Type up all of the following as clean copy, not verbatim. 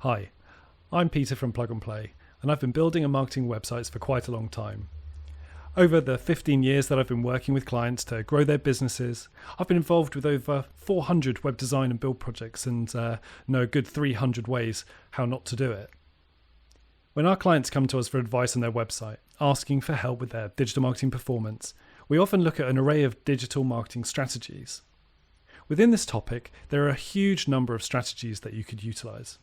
Hi, I'm Peter from Plug and Play, and I've been building and marketing websites for quite a long time. Over the 15 years that I've been working with clients to grow their businesses, I've been involved with over 400 web design and build projects and know a good 300 ways how not to do it. When our clients come to us for advice on their website, asking for help with their digital marketing performance, we often look at an array of digital marketing strategies. Within this topic, there are a huge number of strategies that you could utilize.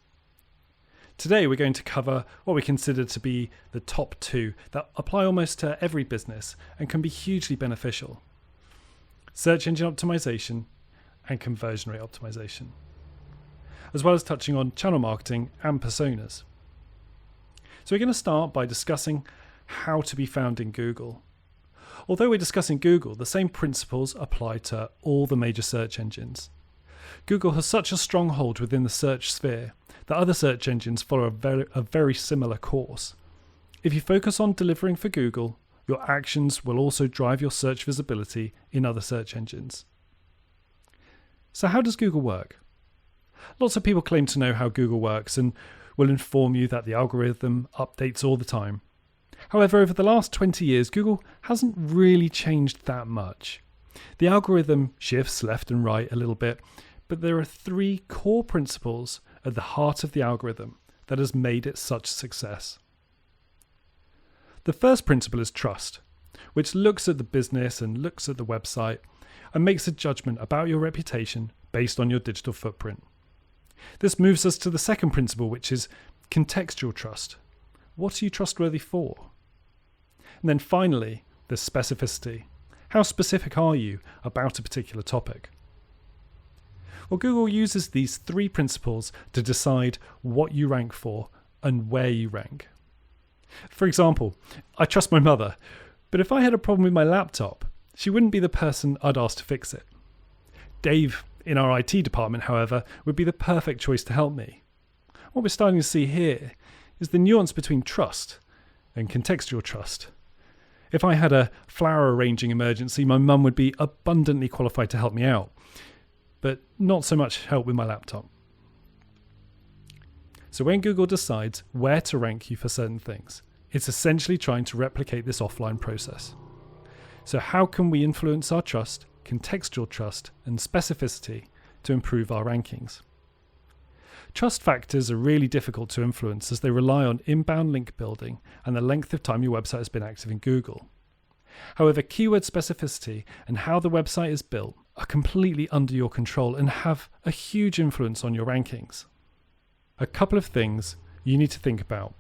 Today, we're going to cover what we consider to be the top 2 that apply almost to every business and can be hugely beneficial: search engine optimization and conversion rate optimization, as well as touching on channel marketing and personas. So we're going to start by discussing how to be found in Google. Although we're discussing Google, the same principles apply to all the major search engines. Google has such a stronghold within the search sphere that other search engines follow a very similar course. If you focus on delivering for Google, your actions will also drive your search visibility in other search engines. So how does Google work? Lots of people claim to know how Google works and will inform you that the algorithm updates all the time. However, over the last 20 years, Google hasn't really changed that much. The algorithm shifts left and right a little bit, but there are 3 core principles at the heart of the algorithm that has made it such a success. The first principle is trust, which looks at the business and looks at the website and makes a judgment about your reputation based on your digital footprint. This moves us to the second principle, which is contextual trust. What are you trustworthy for? And then finally, the specificity. How specific are you about a particular topic? Well, Google uses these 3 principles to decide what you rank for and where you rank. For example, I trust my mother, but if I had a problem with my laptop, she wouldn't be the person I'd ask to fix it. Dave in our IT department, however, would be the perfect choice to help me. What we're starting to see here is the nuance between trust and contextual trust. If I had a flower arranging emergency, my mum would be abundantly qualified to help me out, but not so much help with my laptop. So when Google decides where to rank you for certain things, it's essentially trying to replicate this offline process. So how can we influence our trust, contextual trust, and specificity to improve our rankings? Trust factors are really difficult to influence as they rely on inbound link building and the length of time your website has been active in Google. However, keyword specificity and how the website is built are completely under your control and have a huge influence on your rankings. A couple of things you need to think about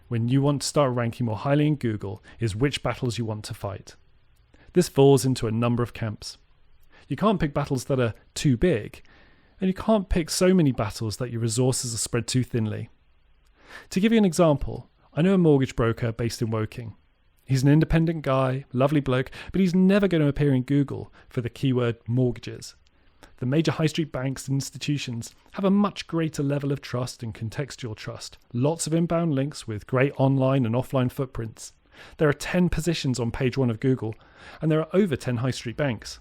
when you want to start ranking more highly in Google is which battles you want to fight. This falls into a number of camps. You can't pick battles that are too big, and you can't pick so many battles that your resources are spread too thinly. To give you an example, I know a mortgage broker based in Woking. He's an independent guy, lovely bloke, but he's never going to appear in Google for the keyword mortgages. The major high street banks and institutions have a much greater level of trust and contextual trust, lots of inbound links with great online and offline footprints. There are 10 positions on page 1 of Google, and there are over 10 high street banks.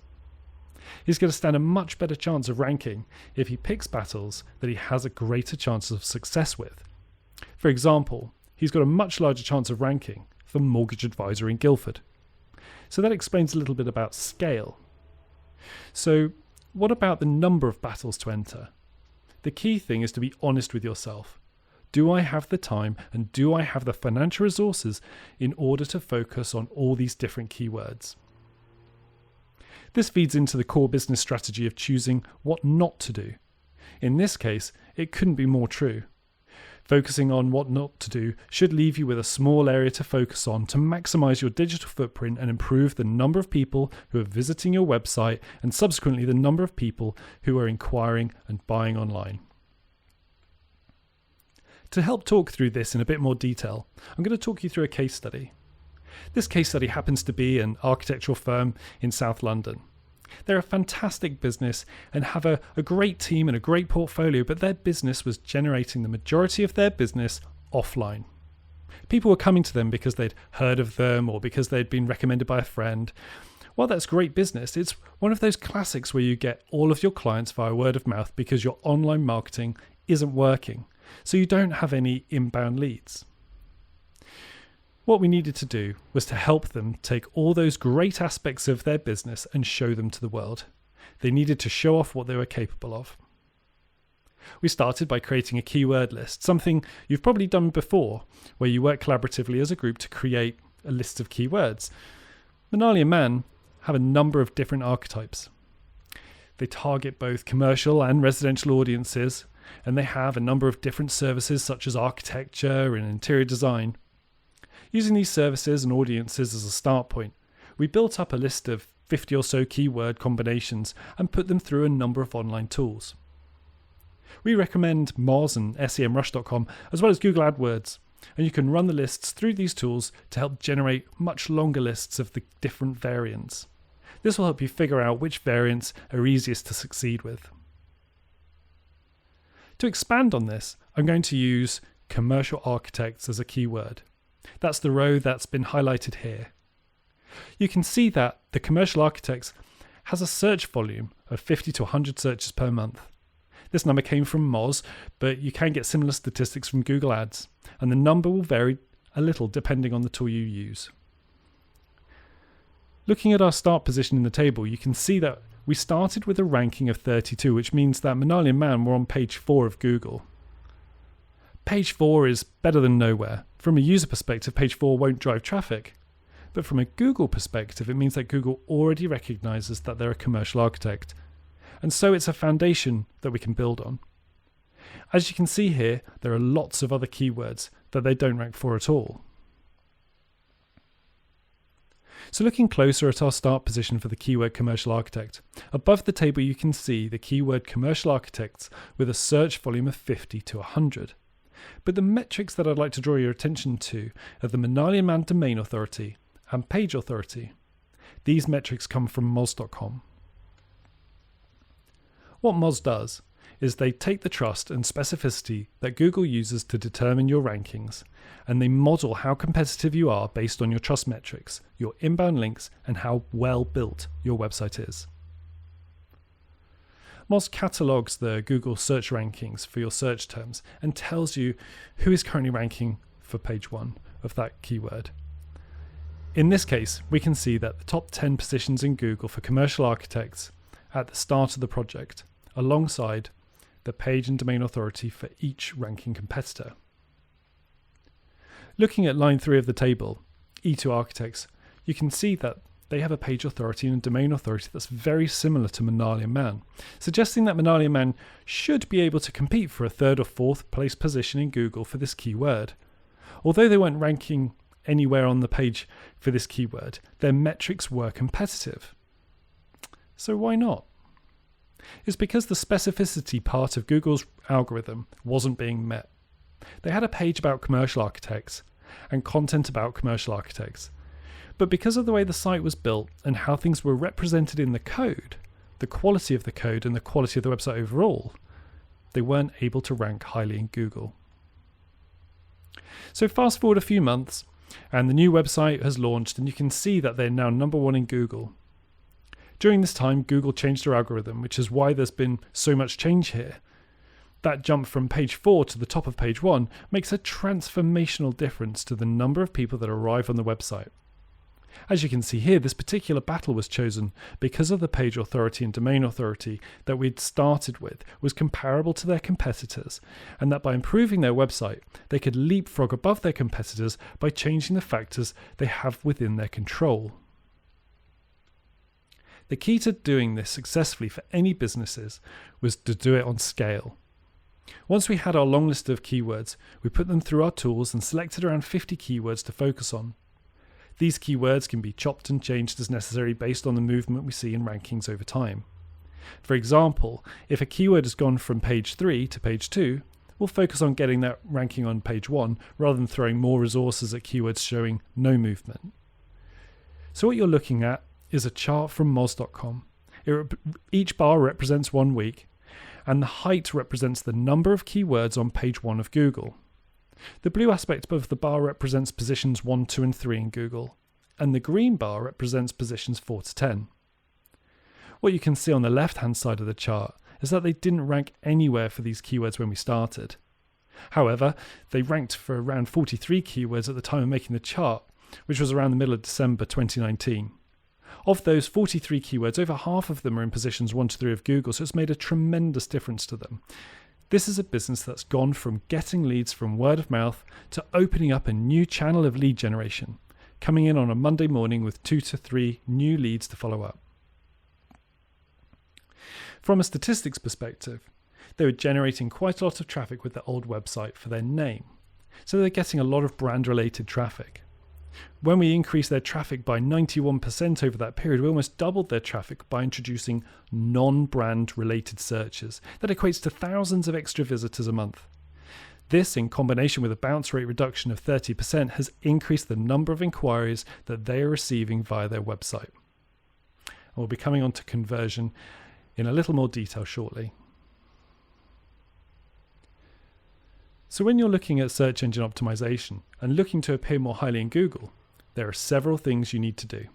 He's going to stand a much better chance of ranking if he picks battles that he has a greater chance of success with. For example, he's got a much larger chance of ranking for mortgage advisor in Guildford. So that explains a little bit about scale. So what about the number of battles to enter? The key thing is to be honest with yourself. Do I have the time and do I have the financial resources in order to focus on all these different keywords? This feeds into the core business strategy of choosing what not to do. In this case, it couldn't be more true. Focusing on what not to do should leave you with a small area to focus on to maximize your digital footprint and improve the number of people who are visiting your website and subsequently the number of people who are inquiring and buying online. To help talk through this in a bit more detail, I'm going to talk you through a case study. This case study happens to be an architectural firm in South London. They're a fantastic business and have a great team and a great portfolio, but their business was generating the majority of their business offline. People were coming to them because they'd heard of them or because they'd been recommended by a friend. While that's great business, it's one of those classics where you get all of your clients via word of mouth because your online marketing isn't working. so you don't have any inbound leads. What we needed to do was to help them take all those great aspects of their business and show them to the world. They needed to show off what they were capable of. We started by creating a keyword list, something you've probably done before, where you work collaboratively as a group to create a list of keywords. Minale and Mann have a number of different archetypes. They target both commercial and residential audiences, and they have a number of different services such as architecture and interior design. Using these services and audiences as a start point, we built up a list of 50 or so keyword combinations and put them through a number of online tools. We recommend Moz and SEMrush.com as well as Google AdWords, and you can run the lists through these tools to help generate much longer lists of the different variants. This will help you figure out which variants are easiest to succeed with. To expand on this, I'm going to use commercial architects as a keyword. That's the row that's been highlighted here. You can see that the commercial architects has a search volume of 50 to 100 searches per month. This number came from Moz, but you can get similar statistics from Google Ads, and the number will vary a little depending on the tool you use. Looking at our start position in the table, you can see that we started with a ranking of 32, which means that Minale and Mann were on page 4 of Google. Page 4 is better than nowhere. From a user perspective, page 4 won't drive traffic. But from a Google perspective, it means that Google already recognizes that they're a commercial architect. And so it's a foundation that we can build on. As you can see here, there are lots of other keywords that they don't rank for at all. So looking closer at our start position for the keyword commercial architect, above the table you can see the keyword commercial architects with a search volume of 50 to 100. But the metrics that I'd like to draw your attention to are the Minale and Mann domain authority and page authority. These metrics come from Moz.com. What Moz does is they take the trust and specificity that Google uses to determine your rankings, and they model how competitive you are based on your trust metrics, your inbound links, and how well built your website is. Moz catalogs the Google search rankings for your search terms and tells you who is currently ranking for page 1 of that keyword. In this case, we can see that the top 10 positions in Google for commercial architects at the start of the project, alongside the page and domain authority for each ranking competitor. Looking at line 3 of the table, E2 architects, you can see that they have a page authority and a domain authority that's very similar to Minale and Mann, suggesting that Minale and Mann should be able to compete for a 3rd or 4th place position in Google for this keyword. Although they weren't ranking anywhere on the page for this keyword, their metrics were competitive. So why not? It's because the specificity part of Google's algorithm wasn't being met. They had a page about commercial architects and content about commercial architects. But because of the way the site was built and how things were represented in the code, the quality of the code and the quality of the website overall, they weren't able to rank highly in Google. So fast forward a few months, and the new website has launched, and you can see that they're now number 1 in Google. During this time, Google changed their algorithm, which is why there's been so much change here. That jump from page 4 to the top of page 1 makes a transformational difference to the number of people that arrive on the website. As you can see here, this particular battle was chosen because of the page authority and domain authority that we'd started with was comparable to their competitors, and that by improving their website, they could leapfrog above their competitors by changing the factors they have within their control. The key to doing this successfully for any businesses was to do it on scale. Once we had our long list of keywords, we put them through our tools and selected around 50 keywords to focus on. These keywords can be chopped and changed as necessary based on the movement we see in rankings over time. For example, if a keyword has gone from page 3 to page 2, we'll focus on getting that ranking on page 1 rather than throwing more resources at keywords showing no movement. So what you're looking at is a chart from Moz.com. Each bar represents 1 week, and the height represents the number of keywords on page 1 of Google. The blue aspect above the bar represents positions 1, 2, and 3 in Google, and the green bar represents positions 4 to 10. What you can see on the left-hand side of the chart is that they didn't rank anywhere for these keywords when we started. However, they ranked for around 43 keywords at the time of making the chart, which was around the middle of December 2019. Of those 43 keywords, over half of them are in positions 1 to 3 of Google, so it's made a tremendous difference to them. This is a business that's gone from getting leads from word of mouth to opening up a new channel of lead generation, coming in on a Monday morning with 2 to 3 new leads to follow up. From a statistics perspective, they were generating quite a lot of traffic with their old website for their name, so they're getting a lot of brand-related traffic. When we increased their traffic by 91% over that period, we almost doubled their traffic by introducing non-brand related searches. That equates to thousands of extra visitors a month. This, in combination with a bounce rate reduction of 30%, has increased the number of inquiries that they are receiving via their website. And we'll be coming on to conversion in a little more detail shortly. So when you're looking at search engine optimization and looking to appear more highly in Google, there are several things you need to do.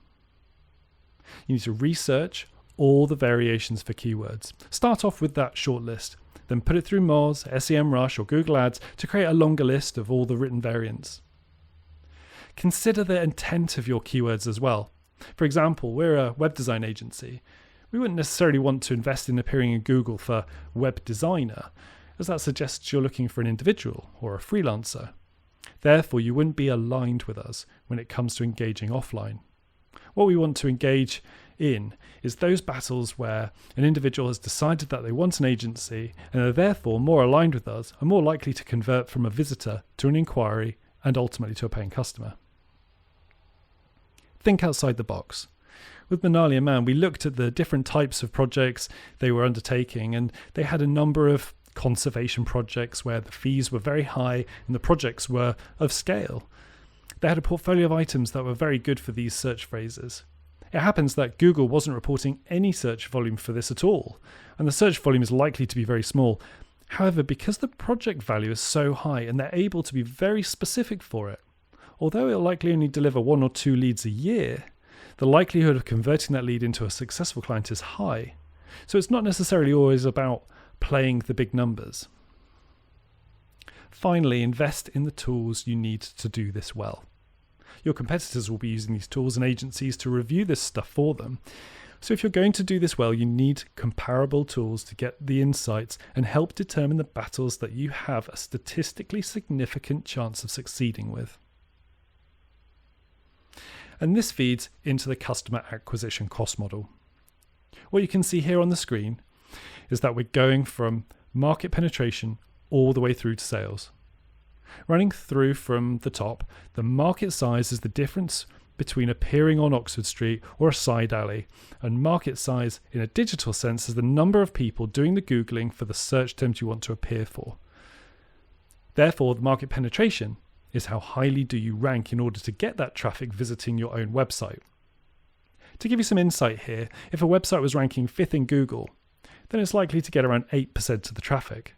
You need to research all the variations for keywords. Start off with that short list, then put it through Moz, SEMrush or Google Ads to create a longer list of all the written variants. Consider the intent of your keywords as well. For example, we're a web design agency. We wouldn't necessarily want to invest in appearing in Google for web designer, as that suggests you're looking for an individual or a freelancer. Therefore, you wouldn't be aligned with us when it comes to engaging offline. What we want to engage in is those battles where an individual has decided that they want an agency and are therefore more aligned with us and more likely to convert from a visitor to an inquiry and ultimately to a paying customer. Think outside the box. With Minale and Mann, we looked at the different types of projects they were undertaking, and they had a number of conservation projects where the fees were very high and the projects were of scale. They had a portfolio of items that were very good for these search phrases. It happens that Google wasn't reporting any search volume for this at all, and the search volume is likely to be very small. However, because the project value is so high and they're able to be very specific for it, although it'll likely only deliver 1 or 2 leads a year, the likelihood of converting that lead into a successful client is high. So it's not necessarily always about playing the big numbers. Finally, invest in the tools you need to do this well. Your competitors will be using these tools and agencies to review this stuff for them. So if you're going to do this well, you need comparable tools to get the insights and help determine the battles that you have a statistically significant chance of succeeding with. And this feeds into the customer acquisition cost model. What you can see here on the screen is that we're going from market penetration all the way through to sales. Running through from the top, the market size is the difference between appearing on Oxford Street or a side alley, and market size in a digital sense is the number of people doing the Googling for the search terms you want to appear for. Therefore, the market penetration is how highly do you rank in order to get that traffic visiting your own website. To give you some insight here, if a website was ranking 5th in Google, then it's likely to get around 8% of the traffic.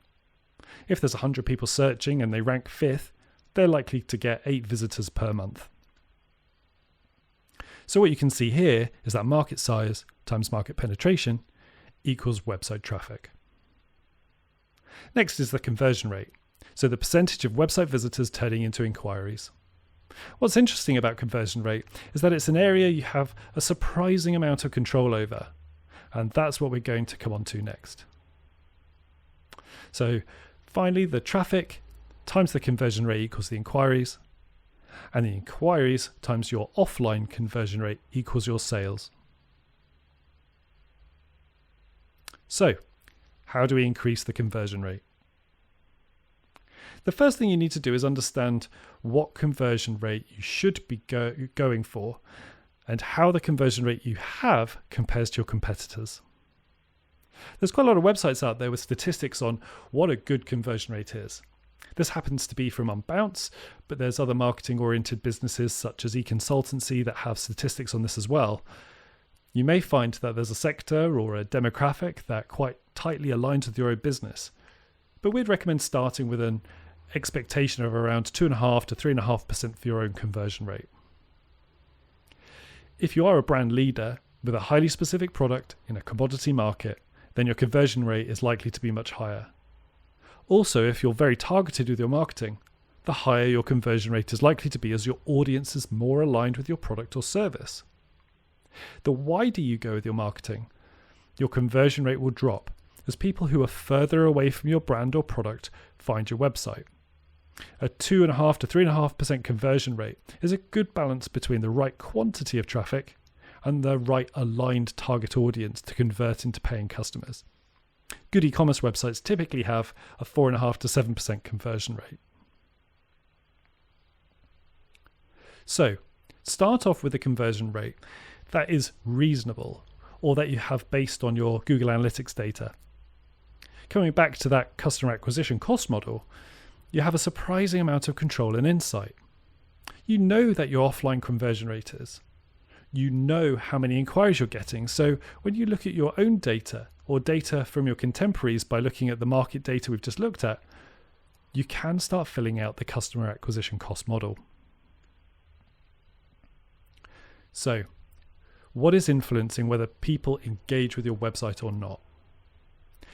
If there's 100 people searching and they rank 5th, they're likely to get 8 visitors per month. So what you can see here is that market size times market penetration equals website traffic. Next is the conversion rate, so the percentage of website visitors turning into inquiries. What's interesting about conversion rate is that it's an area you have a surprising amount of control over, and that's what we're going to come on to next. So finally, the traffic times the conversion rate equals the inquiries, and the inquiries times your offline conversion rate equals your sales. So, how do we increase the conversion rate? The first thing you need to do is understand what conversion rate you should be going for and how the conversion rate you have compares to your competitors. There's quite a lot of websites out there with statistics on what a good conversion rate is. This happens to be from Unbounce, but there's other marketing-oriented businesses such as e-consultancy that have statistics on this as well. You may find that there's a sector or a demographic that quite tightly aligns with your own business, but we'd recommend starting with an expectation of around 2.5 to 3.5% for your own conversion rate. If you are a brand leader with a highly specific product in a commodity market, then your conversion rate is likely to be much higher. Also, if you're very targeted with your marketing, the higher your conversion rate is likely to be as your audience is more aligned with your product or service. The wider you go with your marketing, your conversion rate will drop as people who are further away from your brand or product find your website. A 2.5 to 3.5% conversion rate is a good balance between the right quantity of traffic and the right aligned target audience to convert into paying customers. Good e-commerce websites typically have a 4.5 to 7% conversion rate. So, start off with a conversion rate that is reasonable or that you have based on your Google Analytics data. Coming back to that customer acquisition cost model, you have a surprising amount of control and insight. You know that your offline conversion rate is. You know how many inquiries you're getting. So when you look at your own data or data from your contemporaries by looking at the market data we've just looked at, you can start filling out the customer acquisition cost model. So, what is influencing whether people engage with your website or not?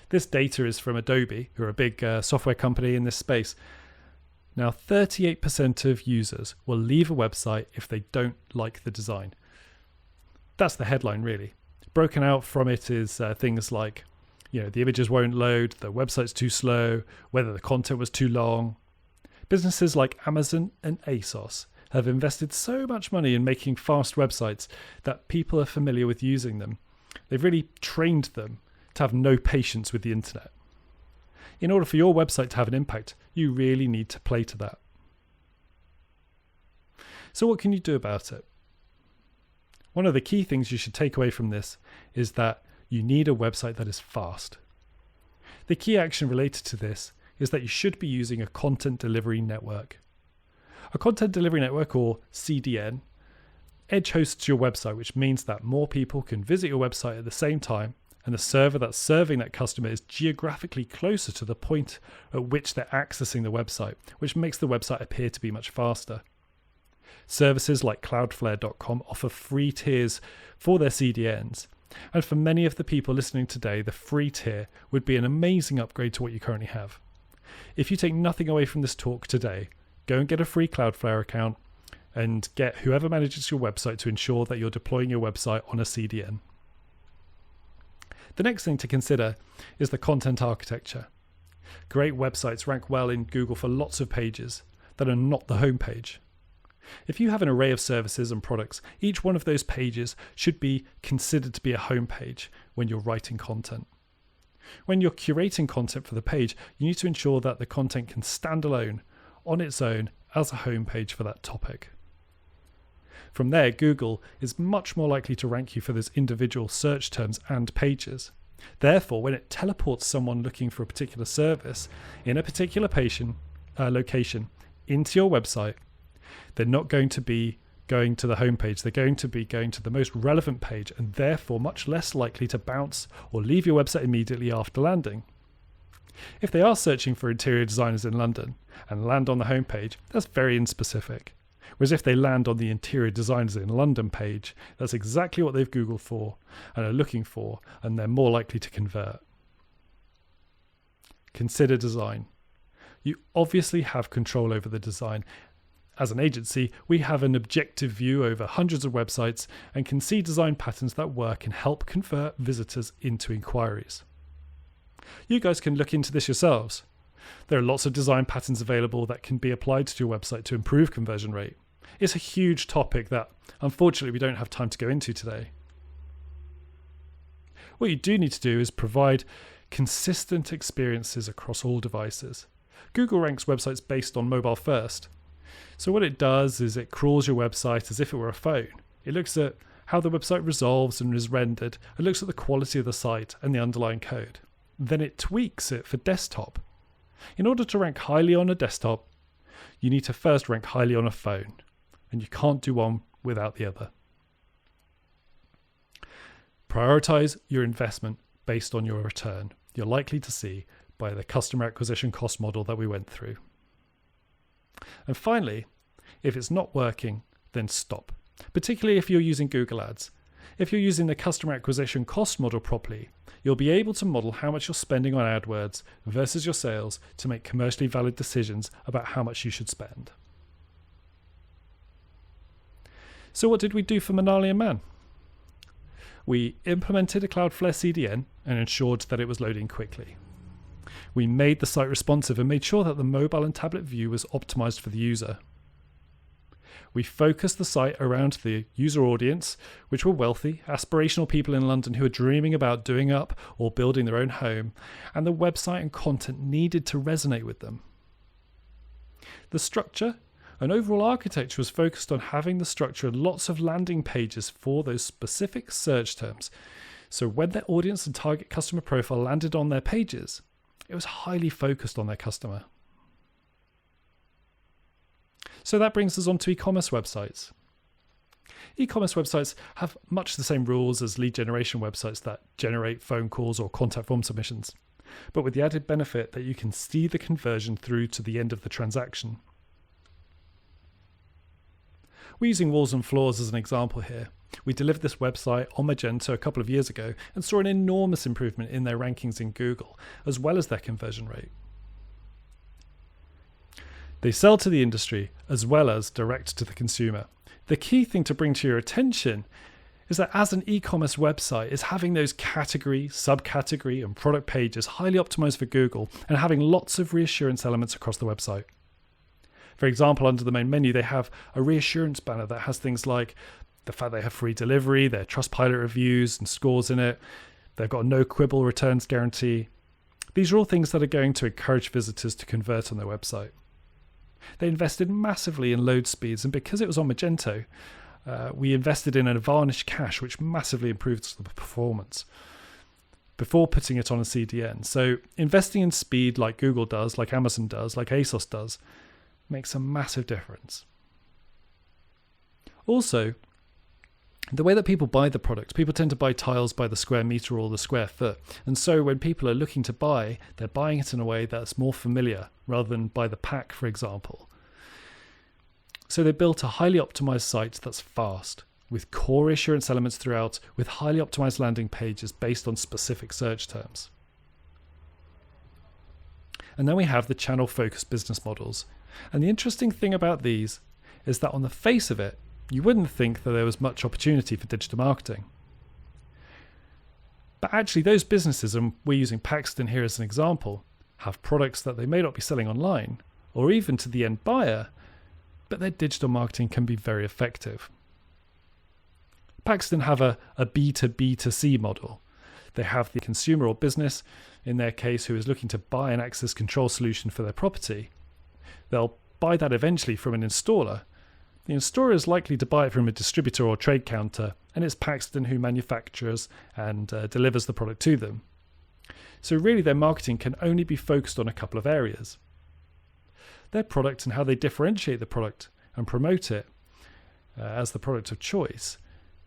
This data is from Adobe, who are a big software company in this space. Now, 38% of users will leave a website if they don't like the design. That's the headline, really. Broken out from it is things like, the images won't load, the website's too slow, whether the content was too long. Businesses like Amazon and ASOS have invested so much money in making fast websites that people are familiar with using them. They've really trained them to have no patience with the internet. In order for your website to have an impact, you really need to play to that. So what can you do about it? One of the key things you should take away from this is that you need a website that is fast. The key action related to this is that you should be using a content delivery network. A content delivery network, or CDN, edge hosts your website, which means that more people can visit your website at the same time, and the server that's serving that customer is geographically closer to the point at which they're accessing the website, which makes the website appear to be much faster. Services like Cloudflare.com offer free tiers for their CDNs, and for many of the people listening today, the free tier would be an amazing upgrade to what you currently have. If you take nothing away from this talk today, go and get a free Cloudflare account and get whoever manages your website to ensure that you're deploying your website on a CDN. The next thing to consider is the content architecture. Great websites rank well in Google for lots of pages that are not the home page. If you have an array of services and products, each one of those pages should be considered to be a home page when you're writing content. When you're curating content for the page, you need to ensure that the content can stand alone on its own as a home page for that topic. From there, Google is much more likely to rank you for those individual search terms and pages. Therefore, when it teleports someone looking for a particular service in a particular location into your website, they're not going to be going to the home page. They're going to be going to the most relevant page and therefore much less likely to bounce or leave your website immediately after landing. If they are searching for interior designers in London and land on the home page, that's very inspecific. Whereas if they land on the interior designers in London page, that's exactly what they've Googled for and are looking for, and they're more likely to convert. Consider design. You obviously have control over the design. As an agency, we have an objective view over hundreds of websites and can see design patterns that work and help convert visitors into inquiries. You guys can look into this yourselves. There are lots of design patterns available that can be applied to your website to improve conversion rate. It's a huge topic that, unfortunately, we don't have time to go into today. What you do need to do is provide consistent experiences across all devices. Google ranks websites based on mobile first. So what it does is it crawls your website as if it were a phone. It looks at how the website resolves and is rendered. It looks at the quality of the site and the underlying code. Then it tweaks it for desktop. In order to rank highly on a desktop, you need to first rank highly on a phone, and you can't do one without the other. Prioritize your investment based on your return you're likely to see by the customer acquisition cost model that we went through. And finally, if it's not working, then stop, particularly if you're using Google Ads. If you're using the customer acquisition cost model properly, you'll be able to model how much you're spending on AdWords versus your sales to make commercially valid decisions about how much you should spend. So what did we do for Minale and Mann? We implemented a Cloudflare CDN and ensured that it was loading quickly. We made the site responsive and made sure that the mobile and tablet view was optimized for the user. We focused the site around the user audience, which were wealthy, aspirational people in London who were dreaming about doing up or building their own home, and the website and content needed to resonate with them. The structure and overall architecture was focused on having the structure and lots of landing pages for those specific search terms. So when their audience and target customer profile landed on their pages, it was highly focused on their customer. So that brings us on to e-commerce websites. E-commerce websites have much the same rules as lead generation websites that generate phone calls or contact form submissions, but with the added benefit that you can see the conversion through to the end of the transaction. We're using Walls and Floors as an example here. We delivered this website on Magento a couple of years ago and saw an enormous improvement in their rankings in Google, as well as their conversion rate. They sell to the industry as well as direct to the consumer. The key thing to bring to your attention is that as an e-commerce website is having those category, subcategory and product pages highly optimized for Google and having lots of reassurance elements across the website. For example, under the main menu, they have a reassurance banner that has things like the fact they have free delivery, their Trustpilot reviews and scores in it. They've got a no quibble returns guarantee. These are all things that are going to encourage visitors to convert on their website. They invested massively in load speeds, and because it was on Magento, we invested in a varnished cache, which massively improves the performance before putting it on a CDN. So investing in speed like Google does, like Amazon does, like ASOS does, makes a massive difference. Also, the way that people buy the product, people tend to buy tiles by the square meter or the square foot. And so when people are looking to buy, they're buying it in a way that's more familiar rather than by the pack, for example. So they built a highly optimized site that's fast, with core assurance elements throughout, with highly optimized landing pages based on specific search terms. And then we have the channel-focused business models. And the interesting thing about these is that on the face of it, you wouldn't think that there was much opportunity for digital marketing. But actually those businesses, and we're using Paxton here as an example, have products that they may not be selling online or even to the end buyer, but their digital marketing can be very effective. Paxton have a B2B2C model. They have the consumer or business, in their case, who is looking to buy an access control solution for their property. They'll buy that eventually from an installer. The installer is likely to buy it from a distributor or trade counter, and it's Paxton who manufactures and delivers the product to them. So really their marketing can only be focused on a couple of areas. Their product and how they differentiate the product and promote it as the product of choice.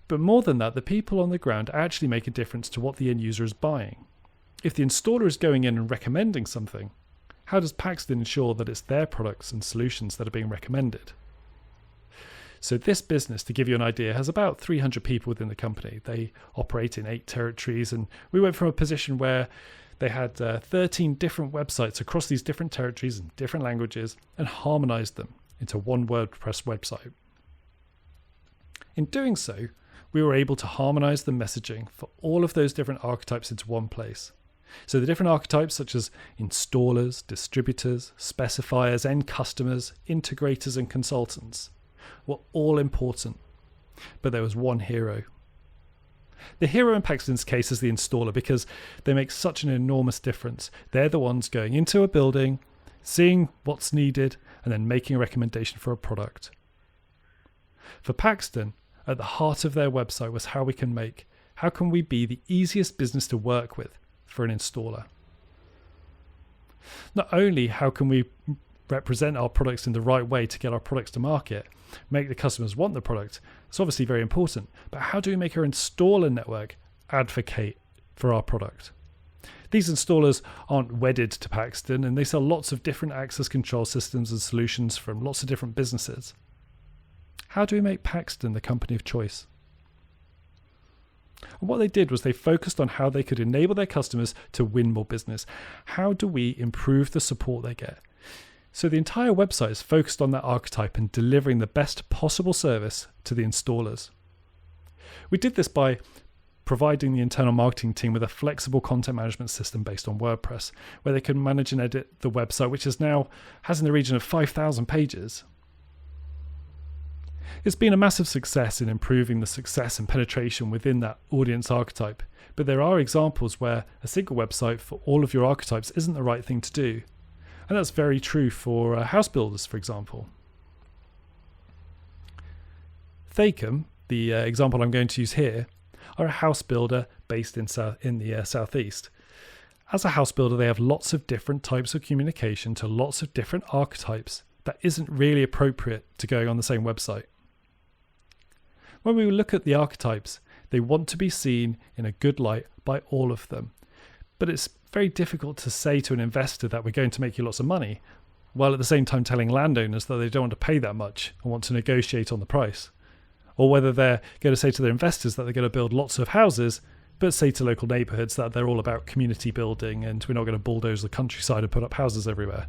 But more than that, the people on the ground actually make a difference to what the end user is buying. If the installer is going in and recommending something, how does Paxton ensure that it's their products and solutions that are being recommended? So this business, to give you an idea, has about 300 people within the company. They operate in 8 territories, and we went from a position where they had 13 different websites across these different territories and different languages and harmonized them into one WordPress website. In doing so, we were able to harmonize the messaging for all of those different archetypes into one place. So the different archetypes such as installers, distributors, specifiers, end customers, integrators and consultants were all important, but there was one hero. The hero in Paxton's case is the installer because they make such an enormous difference. They're the ones going into a building, seeing what's needed, and then making a recommendation for a product. For Paxton, at the heart of their website was how can we be the easiest business to work with for an installer? Not only how can we represent our products in the right way to get our products to market, make the customers want the product, it's obviously very important, but how do we make our installer network advocate for our product? These installers aren't wedded to Paxton, and they sell lots of different access control systems and solutions from lots of different businesses. How do we make Paxton the company of choice? And what they did was they focused on how they could enable their customers to win more business. How do we improve the support they get? So the entire website is focused on that archetype and delivering the best possible service to the installers. We did this by providing the internal marketing team with a flexible content management system based on WordPress, where they can manage and edit the website, which has in the region of 5,000 pages. It's been a massive success in improving the success and penetration within that audience archetype, but there are examples where a single website for all of your archetypes isn't the right thing to do. And that's very true for house builders, for example. Thakeham, the example I'm going to use here, are a house builder based in the southeast. As a house builder, they have lots of different types of communication to lots of different archetypes that isn't really appropriate to going on the same website. When we look at the archetypes, they want to be seen in a good light by all of them. But it's very difficult to say to an investor that we're going to make you lots of money, while at the same time telling landowners that they don't want to pay that much and want to negotiate on the price. Or whether they're going to say to their investors that they're going to build lots of houses, but say to local neighbourhoods that they're all about community building and we're not going to bulldoze the countryside and put up houses everywhere.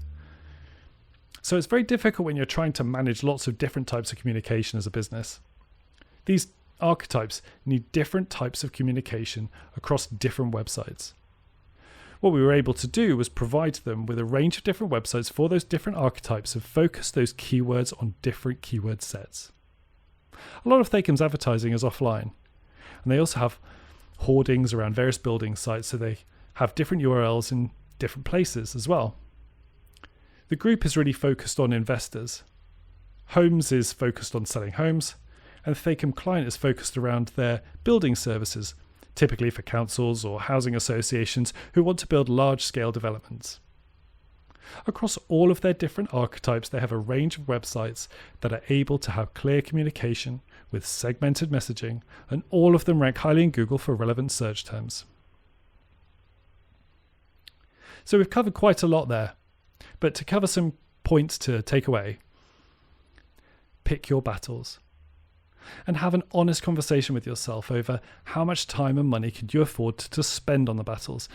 So it's very difficult when you're trying to manage lots of different types of communication as a business. These archetypes need different types of communication across different websites. What we were able to do was provide them with a range of different websites for those different archetypes and focus those keywords on different keyword sets. A lot of Thakeham's advertising is offline, and they also have hoardings around various building sites, so they have different URLs in different places as well. The group is really focused on investors. Homes is focused on selling homes, and the Thakeham client is focused around their building services, typically for councils or housing associations who want to build large-scale developments. Across all of their different archetypes, they have a range of websites that are able to have clear communication with segmented messaging, and all of them rank highly in Google for relevant search terms. So we've covered quite a lot there, but to cover some points to take away, pick your battles and have an honest conversation with yourself over how much time and money can you afford to spend on the battles.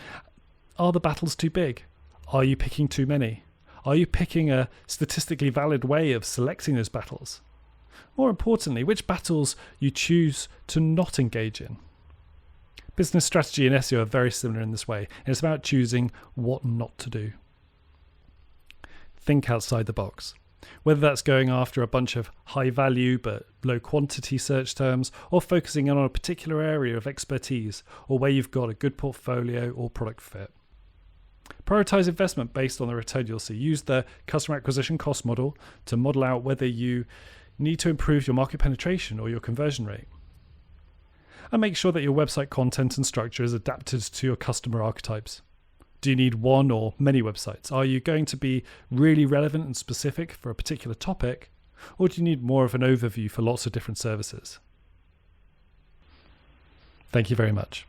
Are the battles too big? Are you picking too many? Are you picking a statistically valid way of selecting those battles? More importantly, which battles you choose to not engage in? Business strategy and SEO are very similar in this way, and it's about choosing what not to do. Think outside the box. Whether that's going after a bunch of high value but low quantity search terms, or focusing in on a particular area of expertise, or where you've got a good portfolio or product fit. Prioritize investment based on the return you'll see. Use the customer acquisition cost model to model out whether you need to improve your market penetration or your conversion rate. And make sure that your website content and structure is adapted to your customer archetypes. Do you need one or many websites? Are you going to be really relevant and specific for a particular topic, or do you need more of an overview for lots of different services? Thank you very much.